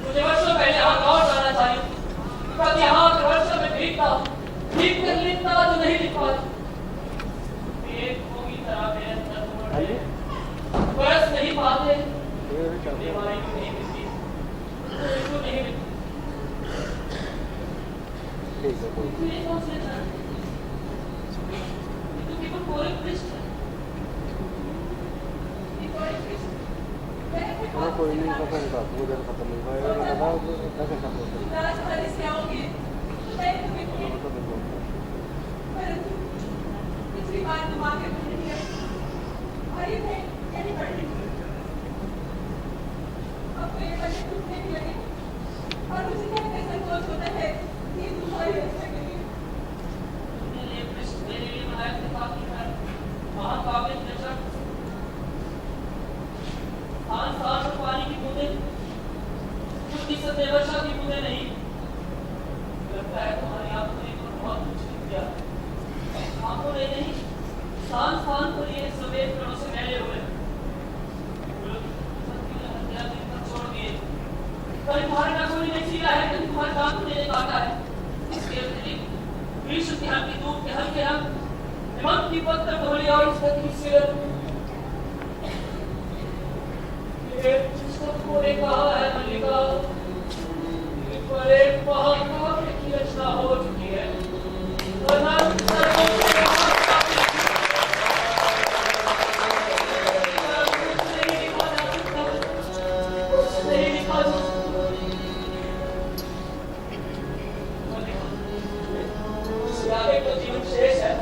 मुझे वर्षों पहले यहाँ लौट जाना चाहिए। कभी यहाँ के वर्षों में भीगता, भीग कर लिखता तो नहीं लिख पाता। एक होगी तरह मेरे अंदर उमड़े, बरस नहीं पाते, बीमारी को नहीं मिलती, इसको नहीं मिलती। ये कौन से जान? ये तो केवल कोरे पृष्ठ है। ये कोरे पृष्ठ। कोई नहीं खत्म था, वो जब खत्म नहीं हुआ है लगा तो कैसे खत्म होता है। ज़रा सा इससे आओगे तो मैं तुम्हें परंतु पिछली बार तुम आके मुझे दिया और ये थे यही पढ़ने अब तो ये बच्चे टूटने भी लगे और मुझे कहते संकोच होता है कि तुम्हारी रक्षा के लिए तुमने ये पृष्ठ मेरे लिए बनाया था ताकि मैं महाकाव्य दर्शक स्थान पर पानी की बूंदें कुछ की सत्य वर्षा की बूंदें नहीं। लगता है तुम्हारी आंखों ने बहुत कुछ लिख दिया। आंखों ने नहीं, स्थान पर ये सफेद कणों से मैले हुए छोड़ दिए। कभी तुम्हारे नखों ने छीला है, कभी तुम्हारे दांतों ने काटा है। इसके अतिरिक्त ग्रीष्म की हल्की धूप के हल्के रंग, हेमंत की पत्र धोली और इस की सिर कोने कहा है मल्लिका, पर एक महाकाव्य की रचना हो चुकी है। तो जीवन शेष है,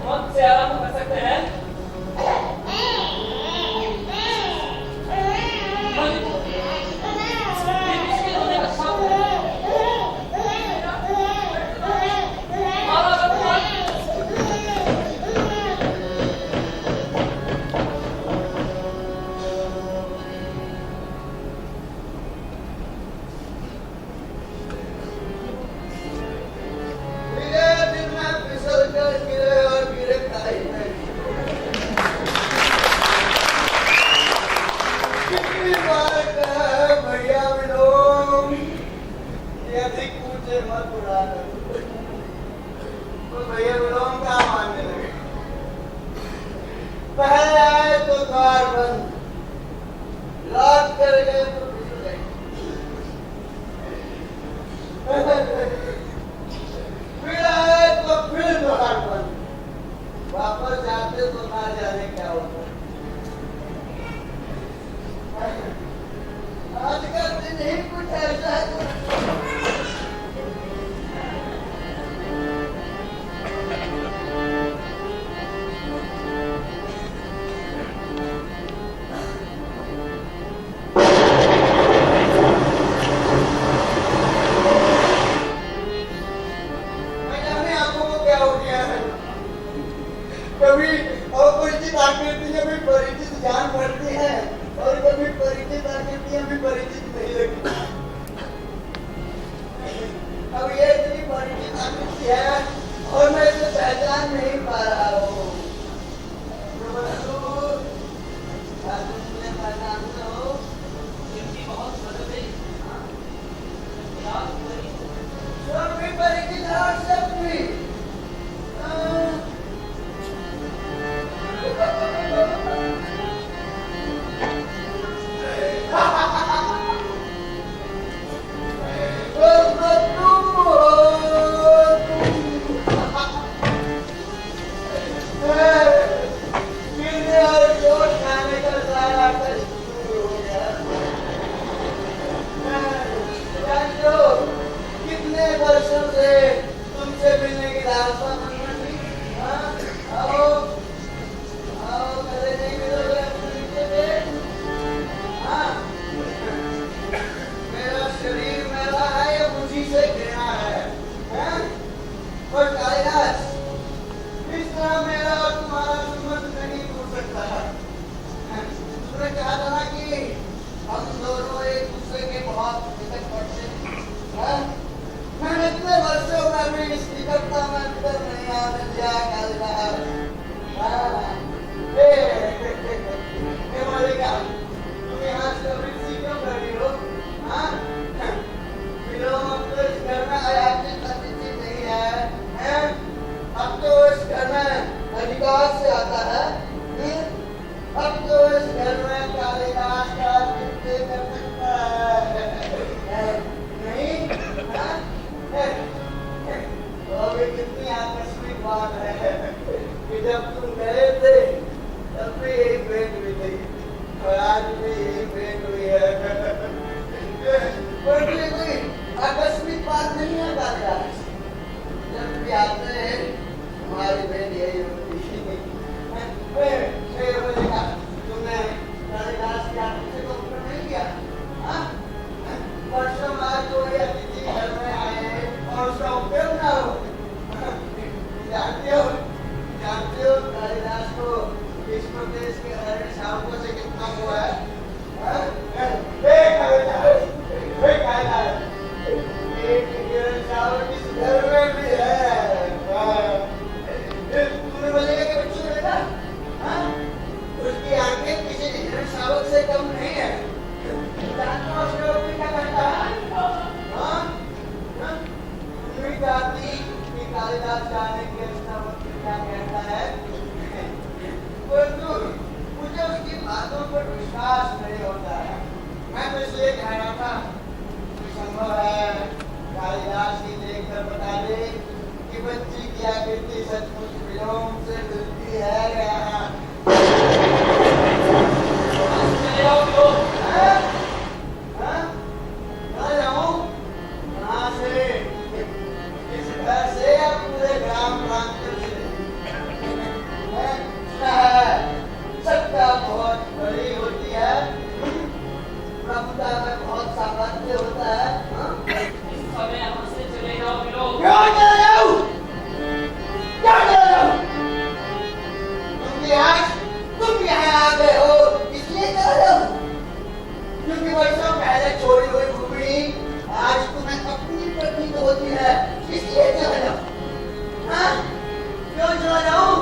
मौत से आराम कर सकते हैं। पहले आए तो द्वार बंद, लौट कर गए तो फिर आए तो फिर द्वार बंद, वापस जाते तो ना जाने क्या होता। आज का दिन ही कुछ ऐसा है। कभी और कोई चीज आकृति में की बच्ची की आकृति सचमुच विलोम से मिलती है यहाँ। चले आओ लोग। हैं? हैं? कहाँ जाऊँ? कहाँ से? इस घर से या पूरे ग्राम प्रांत से? मैं सुना है, सत्ता बहुत बड़ी होती है, प्रभुता में बहुत सामर्थ्य होता है। हाँ? इस समय यहाँ से चले जाओ लोग। क्यों चले जाऊं? क्यों चले जाऊं? तुम यहाँ आ गए हो, इसलिए चले जाऊं? क्योंकि वर्षों पहले छोड़ी हुई भूमि आज तुम्हें अपनी प्रतीत होती है, इसलिए चले जाऊं? हाँ? क्यों चले जाऊं?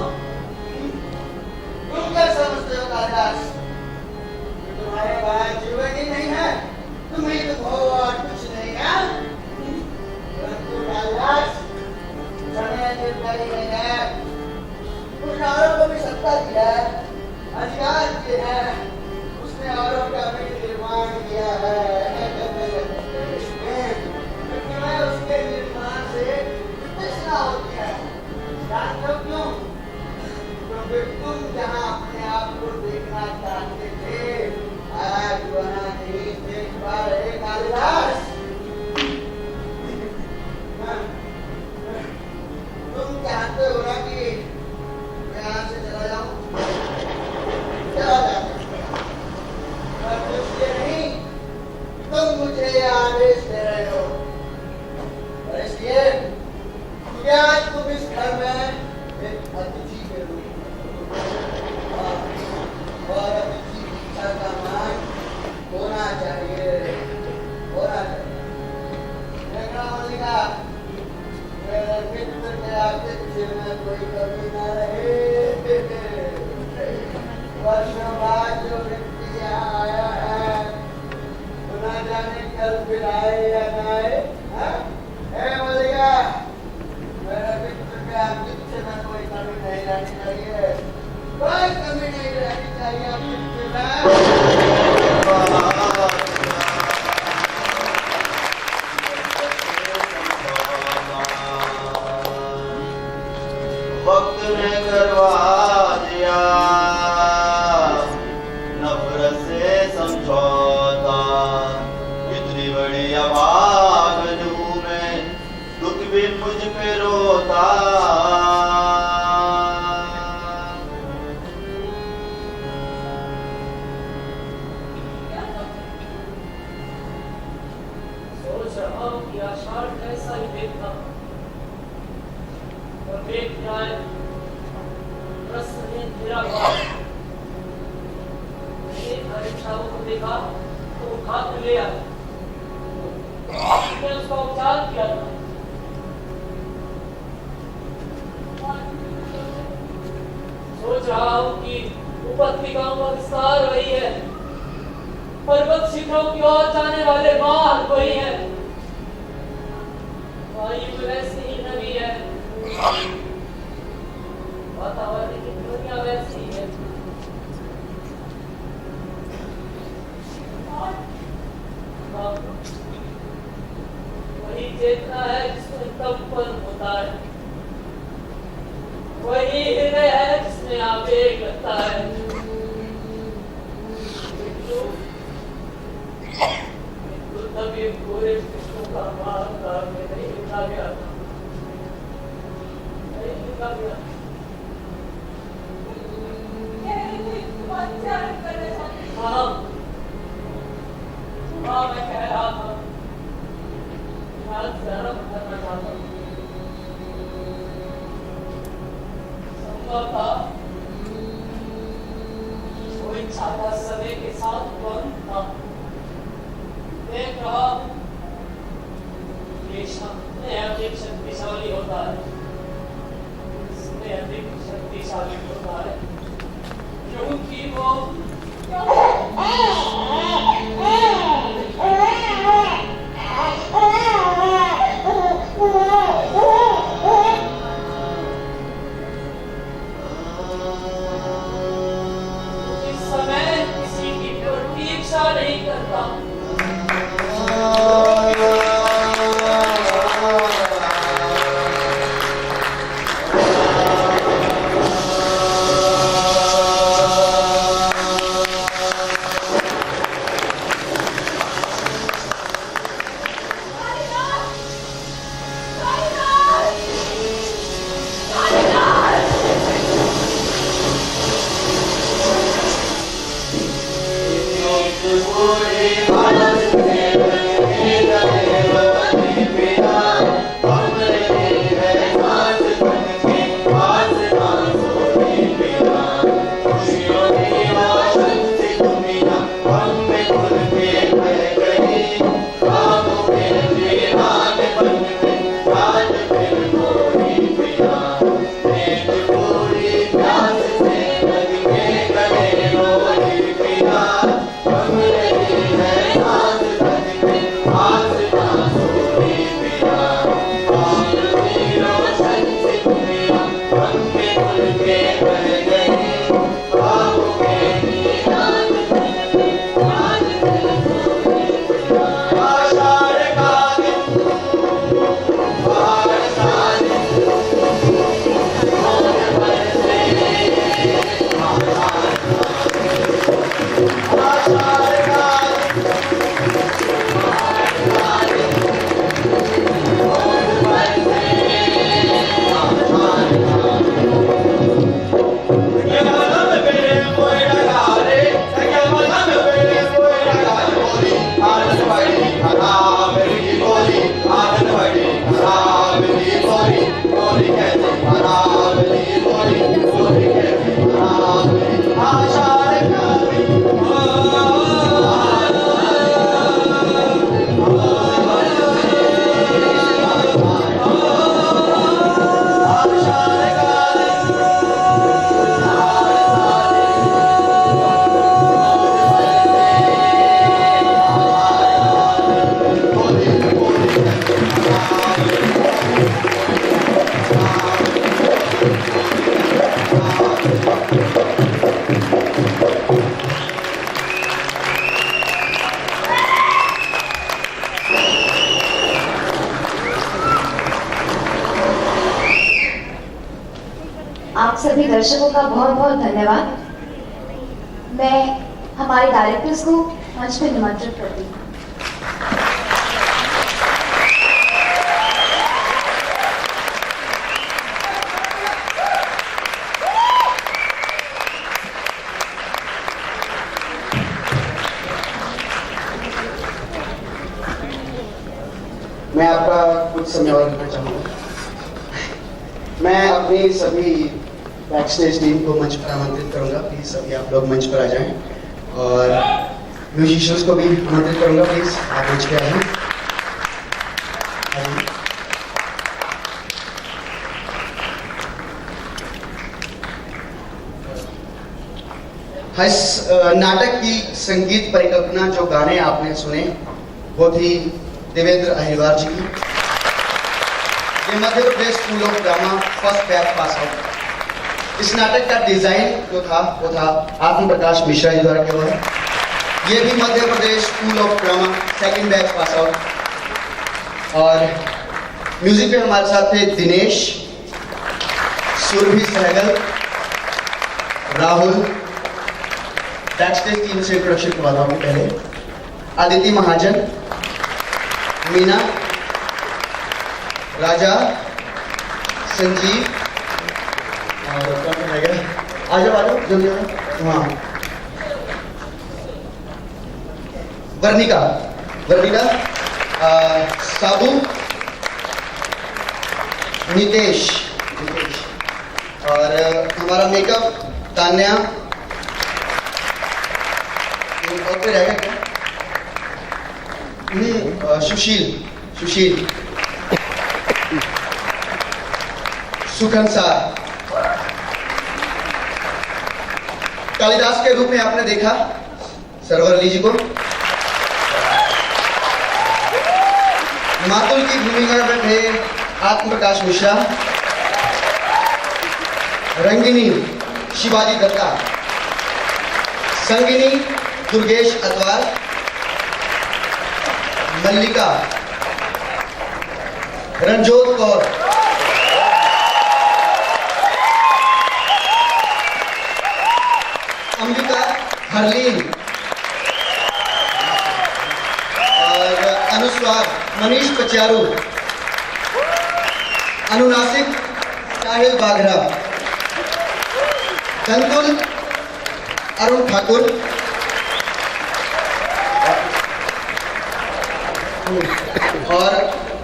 तुम क्या समझते हो कालिदास? कि तुम्हारे पास जीवन ही नहीं है, तुम्हें तो हो और कुछ नहीं है। परंतु कालिदास समय निर्दयी नहीं है, उसने औरों को भी सत्ता दी है, अधिकार दिए हैं, उसने औरों का भी निर्माण किया है। क्योंकि मैं उसके निर्माण से तृष्णा होती है। जानते हो क्यों? क्योंकि तुम जहाँ अपने आप को देखना चाहते थे, आज वहाँ नहीं देख पा रहे कालिदास। तुम चाहते हो ना कि मैं यहाँ से चला जाऊँ? चला जाऊँ। पर इसलिए नहीं, तुम मुझे ये आदेश दे रहे हो। और इसलिए क्योंकि आज तुम इस घर में एक अतिथि के रूप में हो। और अतिथि की इच्छा का मान होना चाहिए, होना चाहिए। देखना मल्लिका, मेरे मित्र के आतिथ्य में कोई कमी न रहे। वर्षों बाद जो व्यक्ति यहाँ आया है, तो न जाने कल फिर आए या न आए। हाँ? हे मल्लिका, मेरे मित्र के आतिथ्य में कोई कमी नहीं रहनी चाहिए, कोई कमी नहीं रहनी चाहिए आतिथ्य में। वक्त ने करवा दिया नफरत से समझौता, इतनी बड़ी अभागन हूँ मैं, दुख भी मुझ पे रोता। सोच रहा हूँ कि आषाढ़ कैसा ही देखता और देख जाए प्रश्न ने तेरा बाप परीक्षाओं को देखा तो उठा के ले आया। उसने उसका उपचार किया था। सोच रहा हूँ कि उपत्यकाओं का विस्तार वही है, पर्वत शिखरों की ओर जाने वाले मार्ग वही है, वायु वैसी ही नदी है, वातावरण की दुनिया वैसी ही है। वही चेतना है जिसमें कंपन होता है, वही हृदय है जिसमें आवेग लगता है। तभी पूरे विश्व का महाकाल में नहीं लिखा गया था, नहीं लिखा गया। हाँ, मैं कह रहा था, ध्यान से आरंभ करना चाहता हूँ। संभव था वो इच्छा का समय के साथ बंद था। देख रहा हूँ ये सामने अधिक शक्तिशाली होता है, इसमें अधिक शक्तिशाली होता है, क्योंकि वो इस समय किसी की प्रतीक्षा नहीं करता। सभी दर्शकों का बहुत बहुत धन्यवाद। मैं हमारे डायरेक्टर्स को मंच पर निमंत्रित करती हूँ। मैं आपका कुछ समय और रखना चाहूँगा। मैं अपनी सभी बैक स्टेज टीम को मंच पर आमंत्रित करूँगा। प्लीज़ सभी आप लोग मंच पर आ जाएं और म्यूजिशियंस को भी आमंत्रित करूँगा। प्लीज़ आप मंच पे आइए। इस नाटक की संगीत परिकल्पना, जो गाने आपने सुने वो थी देवेंद्र अहिरवार जी की। ये Madhya Pradesh school of drama first batch pass out. इस नाटक का डिजाइन जो था वो था आत्म प्रकाश मिश्रा जी द्वारा किया हुआ है। ये भी Madhya Pradesh school of drama second batch pass out. और म्यूजिक पे हमारे साथ थे Dinesh, Surbhi Sehgal, Rahul. Back stage team से इंट्रोडक्शन करवाता हूँ पहले। आदित्य महाजन, मीना, राजा, संजीव और कौन रह गया? आ जाओ जल्दी आओ। हाँ, वर्णिका, साधु, नितेश और हमारा मेकअप तान्या। और कोई रहेगा क्या? सुशील, सुखनसार। कालिदास के रूप में आपने देखा सरवरली जी को। मातुल की भूमिका में थे आत्म प्रकाश मिश्रा। रंगिनी शिवाजी दत्ता, संगिनी दुर्गेश अतवार, मल्लिका रंजोत कौर, अंबिका हरलीन और अनुस्वार मनीष पचारू, अनुनासिक साहिल बाघरा, धनकुल अरुण ठाकुर और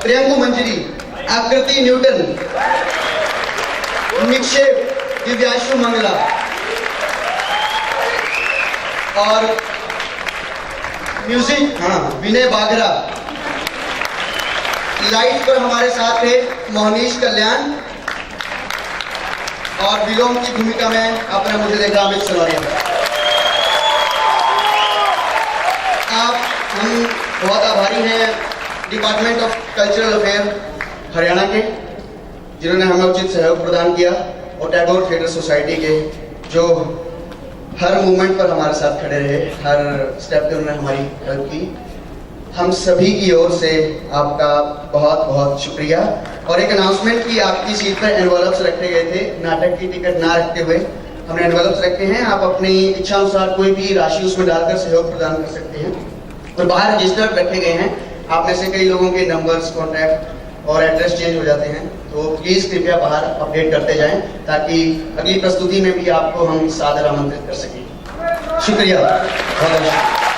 प्रियंकु मंजरी, आकृति न्यूटन, निक्षेप दिव्याशु मंगला और म्यूजिक विनय बागरा। लाइट पर हमारे साथ थे मोहनीश कल्याण और विलोम की भूमिका में आपने मुझे देखा अमित सनोरिया। हम बहुत आभारी हैं department of cultural affair Haryana के, जिन्होंने हमें उचित सहयोग प्रदान किया, और टैगोर थिएटर सोसाइटी के, जो हर मूवमेंट पर हमारे साथ खड़े रहे, हर स्टेप पे उन्होंने हमारी हेल्प की। हम सभी की ओर से आपका बहुत बहुत शुक्रिया। और एक अनाउंसमेंट की, आपकी सीट पर एनवलप्स रखे गए थे। नाटक की टिकट ना रखते हुए हमने एनवलप्स रखे हैं। आप अपनी इच्छा अनुसार कोई भी राशि उसमें डालकर सहयोग प्रदान कर सकते हैं। और बाहर रजिस्टर रखे गए हैं। आप में से कई लोगों के नंबर्स, कॉन्टैक्ट और एड्रेस चेंज हो जाते हैं, तो प्लीज़ कृपया बाहर अपडेट करते जाएं, ताकि अगली प्रस्तुति में भी आपको हम सादर आमंत्रित कर सकें। शुक्रिया, बहुत बहुत शुक्रिया।